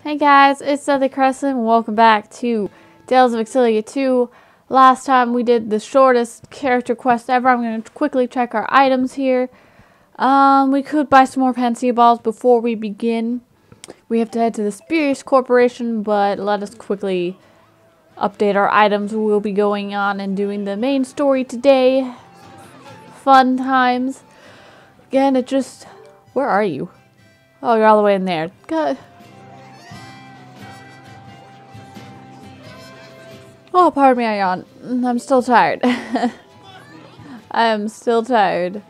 Hey guys, it's Deadly Crescent. Welcome back to Tales of Xillia 2. Last time we did the shortest character quest ever. I'm going to quickly check our items here. We could buy some more Panacea balls before we begin. We have to head to the Spurious Corporation, but let us quickly update our items. We'll be going on and doing the main story today. Fun times. Again, it just... Where are you? Oh, you're all the way in there. God. Oh, pardon me, I yawn. I'm still tired. I am still tired.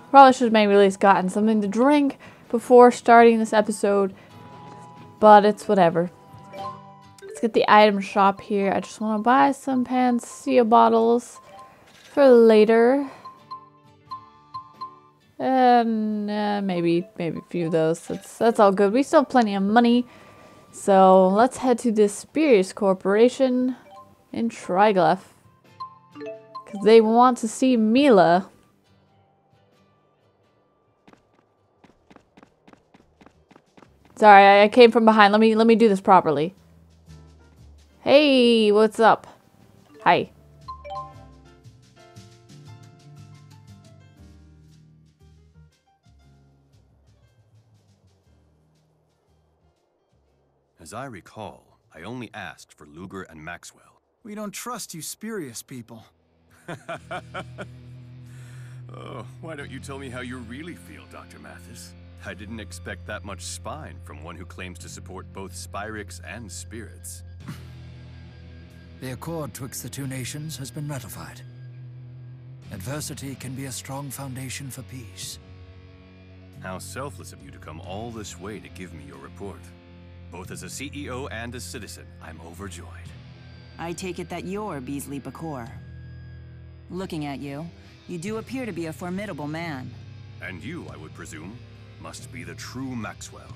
Probably should have maybe at least gotten something to drink before starting this episode. But it's whatever. Let's get the item shop here. I just want to buy some Panacea bottles for later. And maybe a few of those. That's all good. We still have plenty of money. So let's head to the Spurious Corporation in Triglyph. Because they want to see Mila. Sorry, I came from behind. Let me do this properly. Hey, what's up? Hi. As I recall, I only asked for Luger and Maxwell. We don't trust you spurious people. Oh, why don't you tell me how you really feel, Dr. Mathis? I didn't expect that much spine from one who claims to support both Spyrix and spirits. The accord twixt the two nations has been ratified. Adversity can be a strong foundation for peace. How selfless of you to come all this way to give me your report. Both as a CEO and a citizen, I'm overjoyed. I take it that you're Beasley Bakor. Looking at you, you do appear to be a formidable man. And you, I would presume, must be the true Maxwell.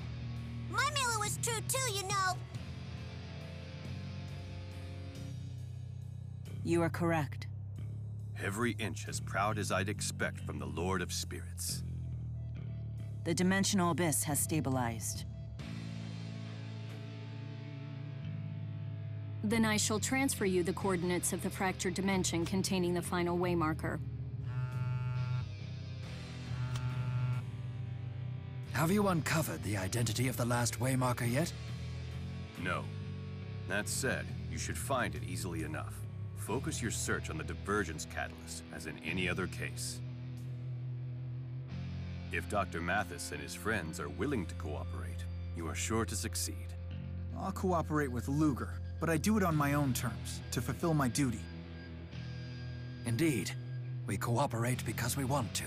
My Mila was true too, you know. You are correct. Every inch as proud as I'd expect from the Lord of Spirits. The dimensional abyss has stabilized. Then I shall transfer you the coordinates of the fractured dimension containing the final waymarker. Have you uncovered the identity of the last waymarker yet? No. That said, you should find it easily enough. Focus your search on the divergence catalyst, as in any other case. If Dr. Mathis and his friends are willing to cooperate, you are sure to succeed. I'll cooperate with Luger, but I do it on my own terms, to fulfill my duty. Indeed. We cooperate because we want to,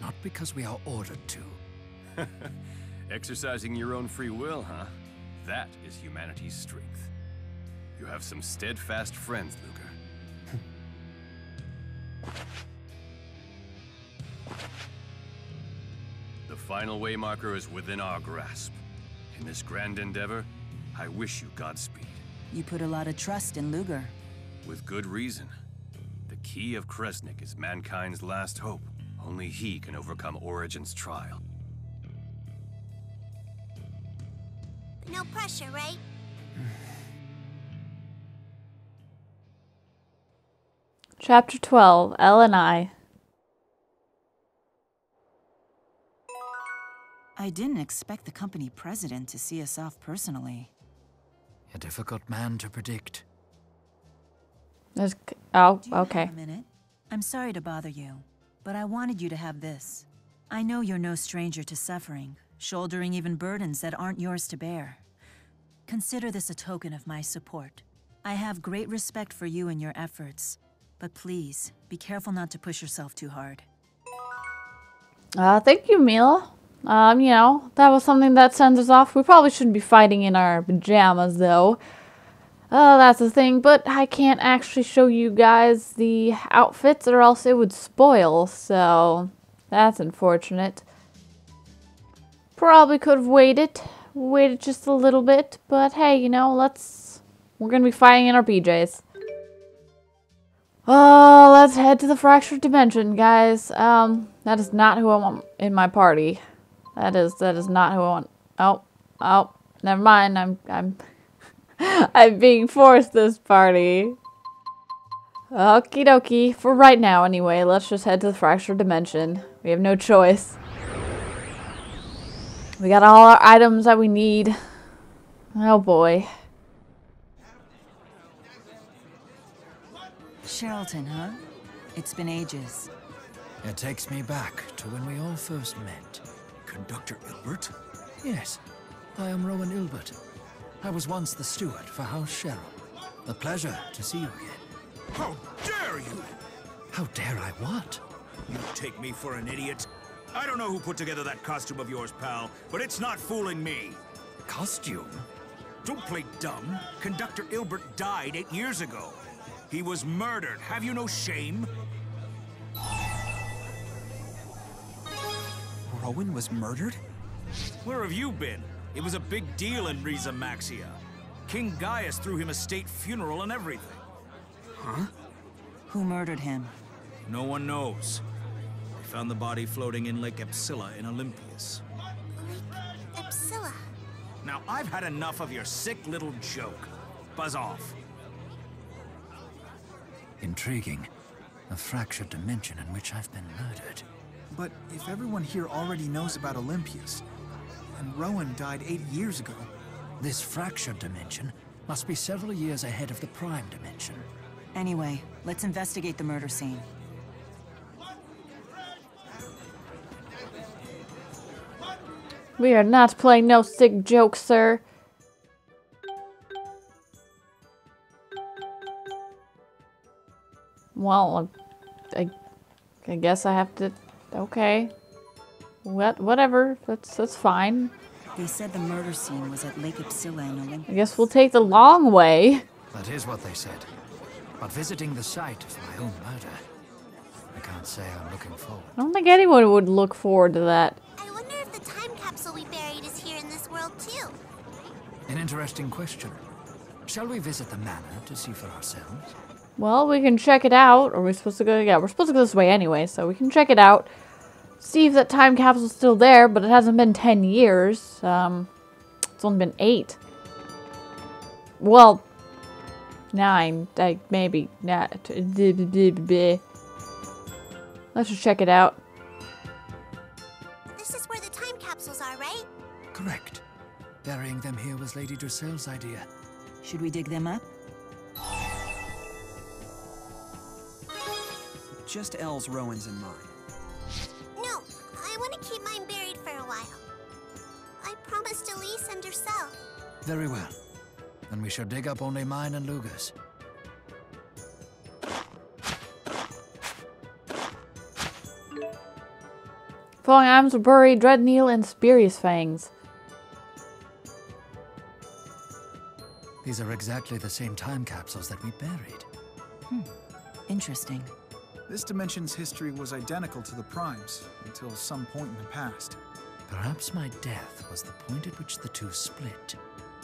not because we are ordered to. Exercising your own free will, huh? That is humanity's strength. You have some steadfast friends, Luger. The final waymarker is within our grasp. In this grand endeavor, I wish you Godspeed. You put a lot of trust in Luger. With good reason. The key of Kresnik is mankind's last hope. Only he can overcome Origin's trial. No pressure, right? Chapter 12, Elle and I. I didn't expect the company president to see us off personally. A difficult man to predict. Oh, Do you okay. have a minute? I'm sorry to bother you, but I wanted you to have this. I know you're no stranger to suffering, shouldering even burdens that aren't yours to bear. Consider this a token of my support. I have great respect for you and your efforts, but please, be careful not to push yourself too hard. Thank you, Mila. You know, that was something that sends us off. We probably shouldn't be fighting in our pajamas, though. That's the thing, but I can't actually show you guys the outfits or else it would spoil, so that's unfortunate. Probably could have waited just a little bit, but hey, you know, we're gonna be fighting in our PJs. Oh, let's head to the fractured dimension, guys. That is not who I want in my party. That is not who I want. Oh, Never mind. I'm I'm being forced this party. Okie dokie. For right now, anyway. Let's just head to the fractured dimension. We have no choice. We got all our items that we need. Oh boy. Charlton, huh? It's been ages. It takes me back to when we all first met. Conductor Ilbert? Yes, I am Rowan Ilbert. I was once the steward for House Cheryl. A pleasure to see you again. How dare you! How dare I what? You take me for an idiot? I don't know who put together that costume of yours, pal, but it's not fooling me. Costume? Don't play dumb. Conductor Ilbert died 8 years ago. He was murdered. Have you no shame? Rowan was murdered? Where have you been? It was a big deal in Riza Maxia. King Gaius threw him a state funeral and everything. Huh? Who murdered him? No one knows. They found the body floating in Lake Xillia in Olympias. Lake Xillia. Now, I've had enough of your sick little joke. Buzz off. Intriguing. A fractured dimension in which I've been murdered. But if everyone here already knows about Olympias, and Rowan died 8 years ago... This fractured dimension must be several years ahead of the prime dimension. Anyway, let's investigate the murder scene. We are not playing no sick joke, sir. Well, I guess I have to... Okay. Whatever. That's fine. They said the murder scene was at Lake Xillia in Olympus. I guess we'll take the long way. That is what they said. But visiting the site of my own murder, I can't say I'm looking forward. I don't think anyone would look forward to that. I wonder if the time capsule we buried is here in this world too. An interesting question. Shall we visit the manor to see for ourselves? Well, we can check it out. Are we supposed to go? Yeah, we're supposed to go this way anyway, so we can check it out. See if that time capsule's still there, but it hasn't been 10 years. It's only been 8. Well, 9. Maybe. Let's just check it out. This is where the time capsules are, right? Correct. Burying them here was Lady Drusselle's idea. Should we dig them up? Just L's Rowan's in mine. No, I want to keep mine buried for a while. I promised Elise and Druselle. Very well. Then we shall dig up only mine and Luger's. Falling items will bury Dreadneedle and Spurious Fangs. These are exactly the same time capsules that we buried. Interesting. This dimension's history was identical to the Prime's, until some point in the past. Perhaps my death was the point at which the two split.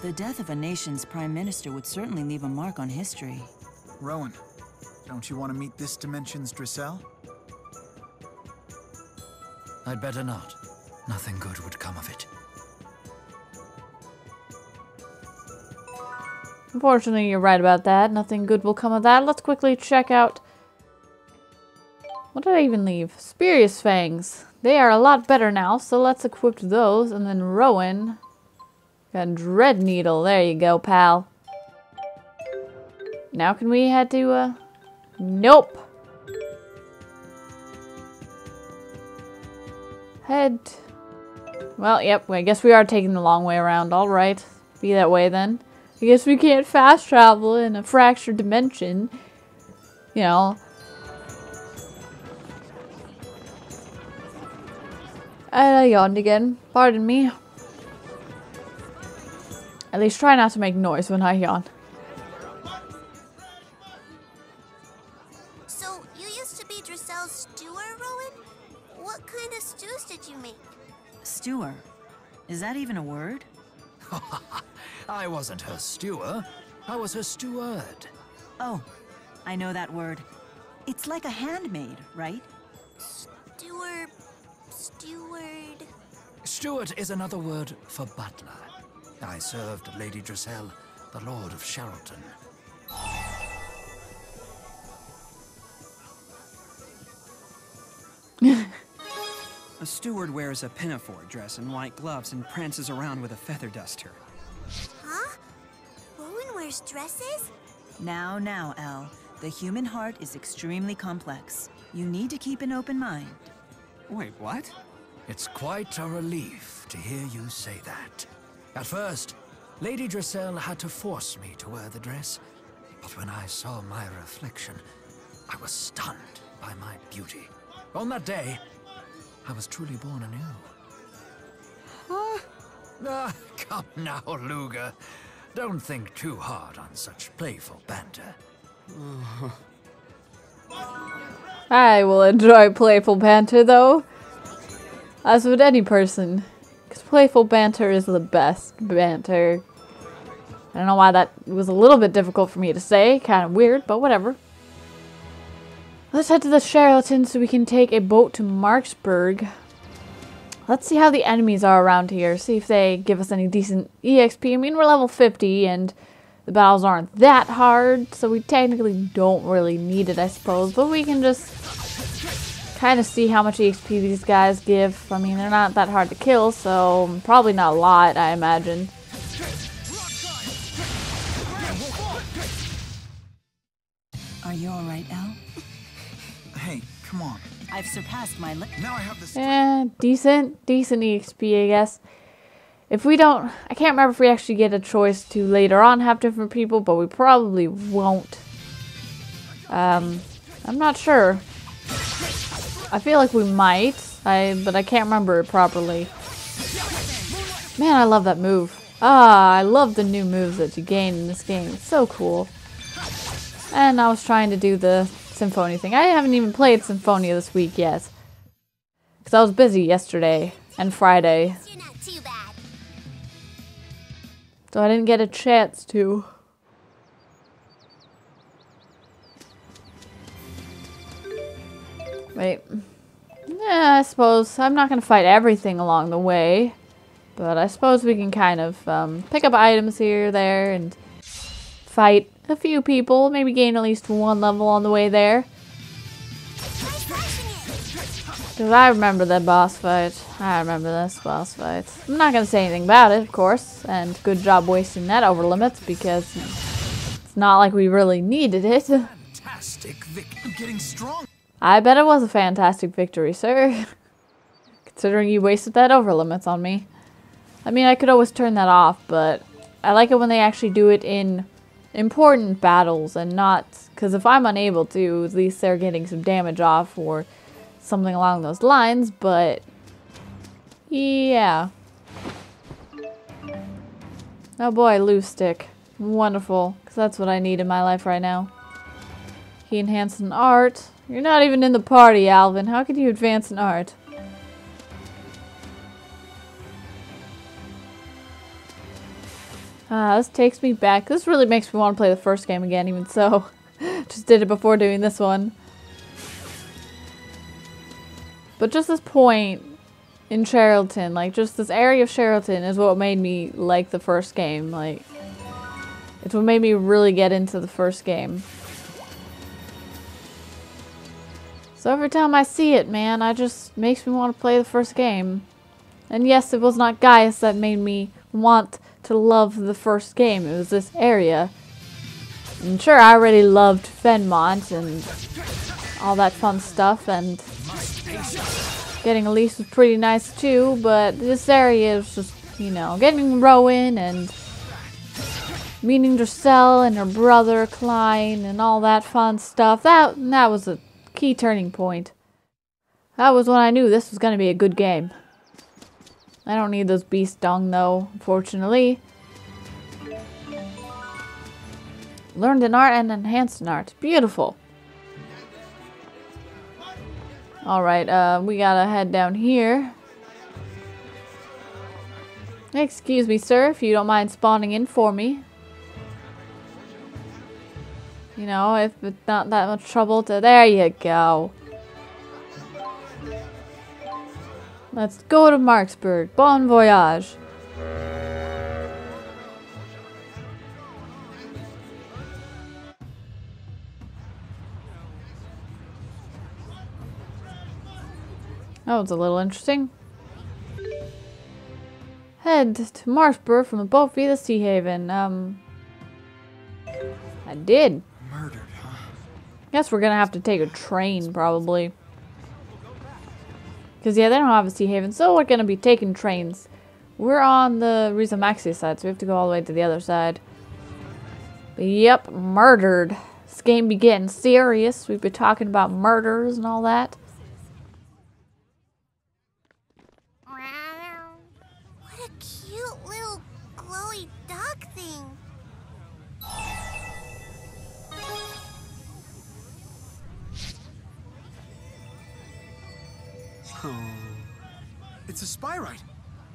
The death of a nation's prime minister would certainly leave a mark on history. Rowan, don't you want to meet this dimension's Druselle? I'd better not. Nothing good would come of it. Unfortunately, you're right about that. Nothing good will come of that. Let's quickly check out... What did I even leave? Spurious Fangs. They are a lot better now, so let's equip those. And then Rowan. Got Dreadneedle. There you go, pal. Now can we head to, Nope. Head... Well, yep, I guess we are taking the long way around. Alright. Be that way then. I guess we can't fast travel in a fractured dimension. You know. I yawned again. Pardon me. At least try not to make noise when I yawn. So, you used to be Druselle's steward, Rowan? What kind of stews did you make? Stewer. Is that even a word? I wasn't her steward. I was her steward. Oh, I know that word. It's like a handmaid, right? Steward... Steward is another word for butler. I served Lady Drissel, the Lord of Sherrilton. A steward wears a pinafore dress and white gloves and prances around with a feather duster. Huh? Rowan wears dresses? Now, Elle. The human heart is extremely complex. You need to keep an open mind. Wait, what? It's quite a relief to hear you say that. At first, Lady Drissel had to force me to wear the dress, but when I saw my reflection, I was stunned by my beauty. On that day, I was truly born anew. Huh? Ah, come now, Luger. Don't think too hard on such playful banter. I will enjoy playful banter, though. As would any person. Because playful banter is the best banter. I don't know why that was a little bit difficult for me to say. Kind of weird, but whatever. Let's head to the Sherrilton so we can take a boat to Marksburg. Let's see how the enemies are around here. See if they give us any decent EXP. I mean, we're level 50 and the battles aren't that hard. So we technically don't really need it, I suppose. But we can just kind of see how much EXP these guys give. I mean, they're not that hard to kill. So probably not a lot, I imagine. Are you alright, Elle? Hey, come on. I've surpassed my Now I have this. Decent EXP, I guess. If we don't, I can't remember if we actually get a choice to later on have different people, but we probably won't. I'm not sure. I feel like we might, but I can't remember it properly. Man, I love that move. I love the new moves that you gain in this game. It's so cool. And I was trying to do the Symphonia thing. I haven't even played Symphonia this week yet. Because I was busy yesterday and Friday. You're not too bad. So I didn't get a chance to. Wait. Yeah, I suppose. I'm not going to fight everything along the way. But I suppose we can kind of pick up items here, there, and fight a few people. Maybe gain at least one level on the way there. Because I remember that boss fight. I remember this boss fight. I'm not going to say anything about it, of course. And good job wasting that over limits because it's not like we really needed it. Fantastic, Vic. I'm getting strong. I bet it was a fantastic victory, sir. Considering you wasted that over limits on me. I mean, I could always turn that off, but I like it when they actually do it in important battles and not... Because if I'm unable to, at least they're getting some damage off or something along those lines, but... Yeah. Oh boy, loose stick. Wonderful, because that's what I need in my life right now. He enhanced an art. You're not even in the party, Alvin. How could you advance an art? This takes me back. This really makes me want to play the first game again, even so. Just did it before doing this one. But just this point in Sherrilton, like, just this area of Sherrilton is what made me like the first game. Like, it's what made me really get into the first game. So every time I see it, man, I just makes me want to play the first game. And yes, it was not Gaius that made me want to love the first game. It was this area. And sure, I already loved Fenmont and all that fun stuff, and getting Elise was pretty nice too, but this area was just, you know, getting Rowan and meeting Drissel and her brother Klein and all that fun stuff. That was a key turning point. That was when I knew this was going to be a good game. I don't need those beast dung though, unfortunately. Learned an art and enhanced an art. Beautiful. Alright, we gotta head down here. Excuse me, sir, if you don't mind spawning in for me. You know, if it's not that much trouble to... There you go. Let's go to Marksburg. Bon voyage. That was a little interesting. Head to Marshburg from the boat via the Sea Haven. I did. Murdered, huh? Guess we're gonna have to take a train, probably. Because, yeah, they don't have a Sea Haven, so we're gonna be taking trains. We're on the Riza Maxia side, so we have to go all the way to the other side. But, yep, murdered. This game be getting serious. We've been talking about murders and all that. What a cute little glowy dog thing. It's a spyrite.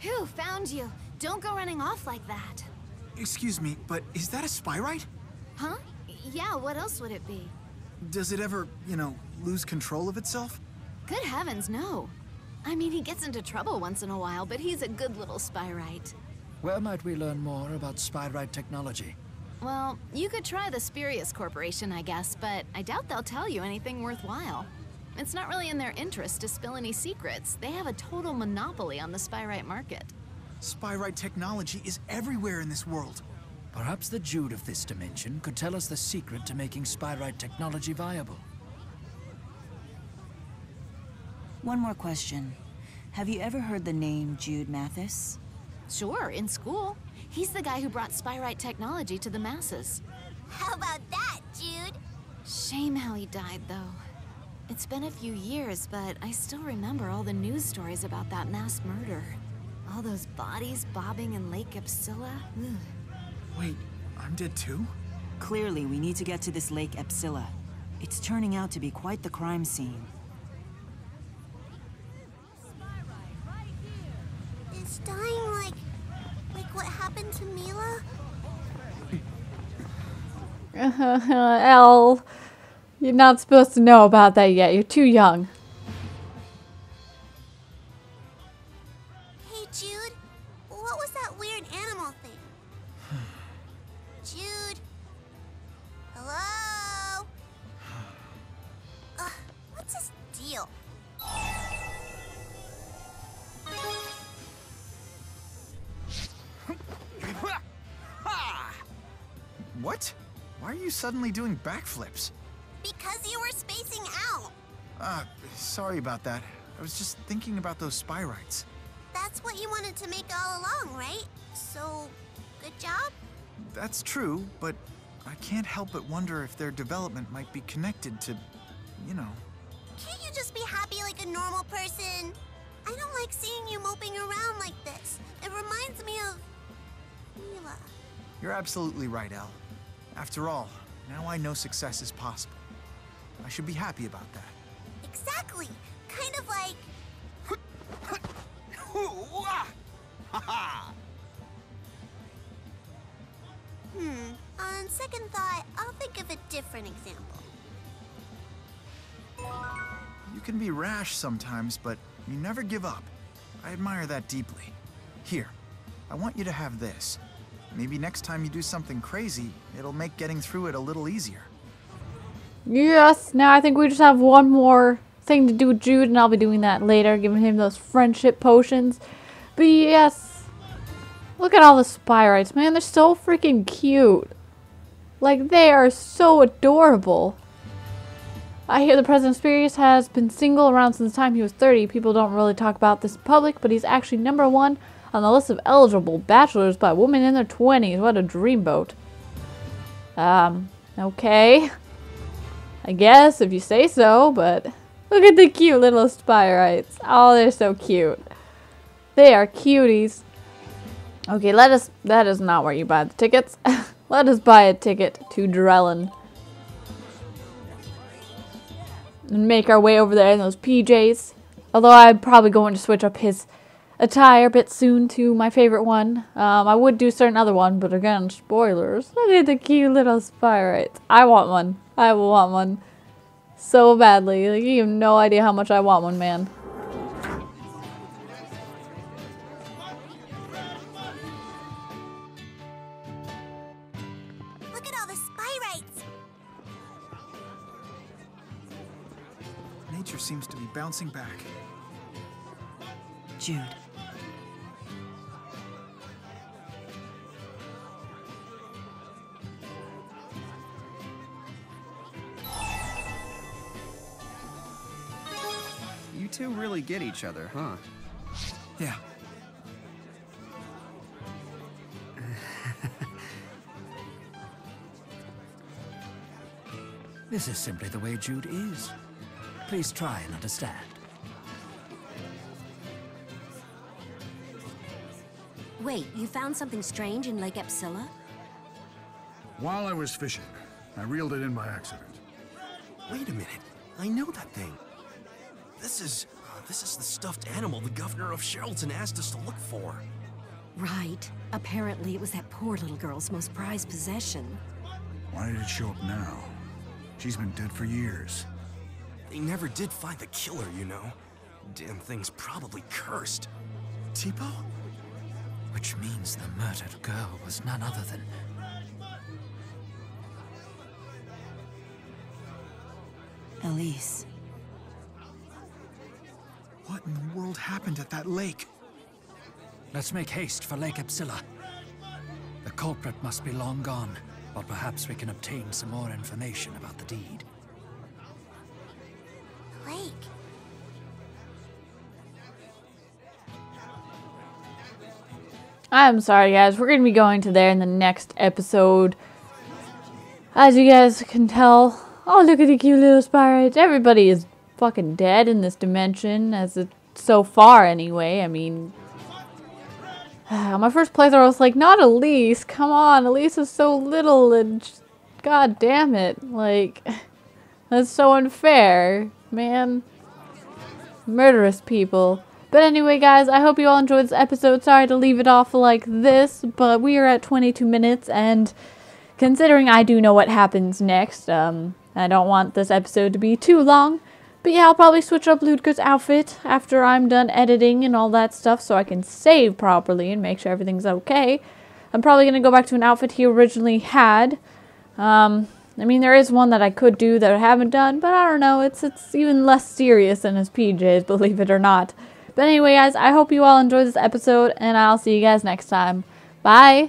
Whew, found you. Don't go running off like that. Excuse me, but is that a spyrite? Huh? Yeah, what else would it be? Does it ever, you know, lose control of itself? Good heavens, no. I mean, he gets into trouble once in a while, but he's a good little spyrite. Where might we learn more about spyrite technology? Well, you could try the Spurious Corporation, I guess, but I doubt they'll tell you anything worthwhile. It's not really in their interest to spill any secrets. They have a total monopoly on the spyrite market. Spyrite technology is everywhere in this world. Perhaps the Jude of this dimension could tell us the secret to making spyrite technology viable. One more question. Have you ever heard the name Jude Mathis? Sure, in school. He's the guy who brought spyrite technology to the masses. How about that, Jude? Shame how he died, though. It's been a few years, but I still remember all the news stories about that mass murder. All those bodies bobbing in Lake Xillia. Ugh. Wait, I'm dead too? Clearly, we need to get to this Lake Xillia. It's turning out to be quite the crime scene. Is dying like what happened to Mila? Elle, you're not supposed to know about that yet. You're too young. Hey, Jude. What was that weird animal thing? Jude. Hello? What's his deal? What? Why are you suddenly doing backflips? Because you were spacing out. Sorry about that. I was just thinking about those spyrites. That's what you wanted to make all along, right? So, good job? That's true, but I can't help but wonder if their development might be connected to, you know. Can't you just be happy like a normal person? I don't like seeing you moping around like this. It reminds me of Mila. You're absolutely right, Elle. After all, now I know success is possible. I should be happy about that. Exactly. Kind of like... On second thought, I'll think of a different example. You can be rash sometimes, but you never give up. I admire that deeply. Here, I want you to have this. Maybe next time you do something crazy, it'll make getting through it a little easier. Yes, now I think we just have one more thing to do with Jude, and I'll be doing that later, giving him those friendship potions. But yes, look at all the spyrites, man. They're so freaking cute. Like, they are so adorable. I hear the President Spurious has been single around since the time he was 30. People don't really talk about this in public, but he's actually #1 on the list of eligible bachelors by women in their 20s. What a dreamboat. Okay. I guess, if you say so, but look at the cute little spyrites. Oh, they're so cute. They are cuties. Okay, that is not where you buy the tickets. Let us buy a ticket to Drellin. And make our way over there in those PJs. Although I'm probably going to switch up his attire a bit soon to my favorite one. I would do a certain other one, but again, spoilers. Look at the cute little spyrites. I want one. I will want one so badly. Like, you have no idea how much I want one, man. Look at all the spyrites. Nature seems to be bouncing back. Jude. You two really get each other, huh? Yeah. This is simply the way Jude is. Please try and understand. Wait, you found something strange in Lake Xillia? While I was fishing, I reeled it in by accident. Wait a minute. I know that thing. This is the stuffed animal the governor of Sherrilton asked us to look for. Right. Apparently it was that poor little girl's most prized possession. Why did it show up now? She's been dead for years. They never did find the killer, you know. Damn thing's probably cursed. Tipo? Which means the murdered girl was none other than... Elise. What in the world happened at that lake? Let's make haste for Lake Xillia. The culprit must be long gone, but perhaps we can obtain some more information about the deed. Lake. I'm sorry, guys. We're going to be going to there in the next episode. As you guys can tell... Oh, look at the cute little sprites. Everybody is fucking dead in this dimension, as it so far anyway. I mean... my first playthrough, I was like, not Elise. Come on, Elise is so little and... Just, God damn it. Like... That's so unfair, man. Murderous people. But anyway, guys, I hope you all enjoyed this episode. Sorry to leave it off like this, but we are at 22 minutes, and considering I do know what happens next, I don't want this episode to be too long. But yeah, I'll probably switch up Ludger's outfit after I'm done editing and all that stuff so I can save properly and make sure everything's okay. I'm probably going to go back to an outfit he originally had. I mean, there is one that I could do that I haven't done, but I don't know. It's even less serious than his PJs, believe it or not. But anyway, guys, I hope you all enjoyed this episode, and I'll see you guys next time. Bye!